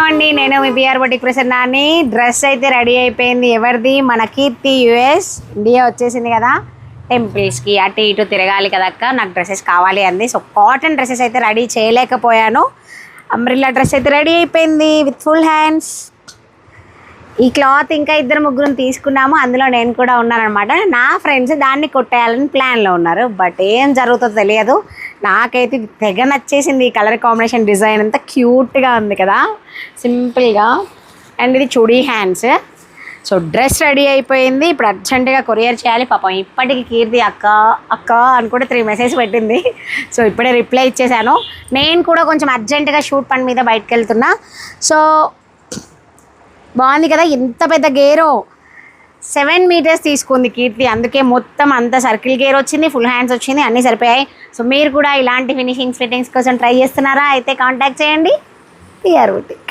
అండి, నేను మీ BR boutique ప్రసన్నాని. Dress అయితే రెడీ అయిపోయింది. ఎవరిది? మన కీర్తి. యూఎస్ ఇండియా వచ్చేసింది కదా, టెంపుల్స్కి అటు ఇటు తిరగాలి కదా అక్క, నాకు డ్రెస్సెస్ కావాలి అంది. సో కాటన్ డ్రెస్సెస్ అయితే రెడీ చేయలేకపోయాను. అంబ్రిల్లా డ్రెస్ అయితే రెడీ అయిపోయింది విత్ ఫుల్ హ్యాండ్స్. ఈ క్లాత్ ఇంకా 2-3 తీసుకున్నాము, అందులో నేను కూడా ఉన్నానమాట. నా ఫ్రెండ్స్ దాన్ని కొట్టేయాలని ప్లాన్లో ఉన్నారు, బట్ ఏం జరుగుతుందో తెలియదు. నాకైతే తెగ నచ్చేసింది ఈ కలర్ కాంబినేషన్, డిజైన్ అంతా క్యూట్గా ఉంది కదా, సింపుల్గా. అండ్ ఇది chudi hands. So dress ready అయిపోయింది. ఇప్పుడు అర్జెంటుగా కొరియర్ చేయాలి. పాపం ఇప్పటికి కీర్తి అక్క అక్క అనుకుంటే 3 మెసేజ్ పెట్టింది. సో ఇప్పుడే రిప్లై ఇచ్చేసాను. నేను కూడా కొంచెం అర్జెంటుగా షూట్ పని మీద బయటకు వెళ్తున్నా. సో బాగుంది కదా, ఎంత పెద్ద గేరో, 7 మీటర్స్ తీసుకుంది కీర్తి. అందుకే మొత్తం అంత సర్కిల్ గేర్ వచ్చింది, ఫుల్ హ్యాండ్స్ వచ్చింది, అన్నీ సరిపోయాయి. సో మీరు కూడా ఇలాంటి ఫిట్టింగ్స్ కోసం ట్రై చేస్తున్నారా? అయితే కాంటాక్ట్ చేయండి బిఆర్ బొటిక్.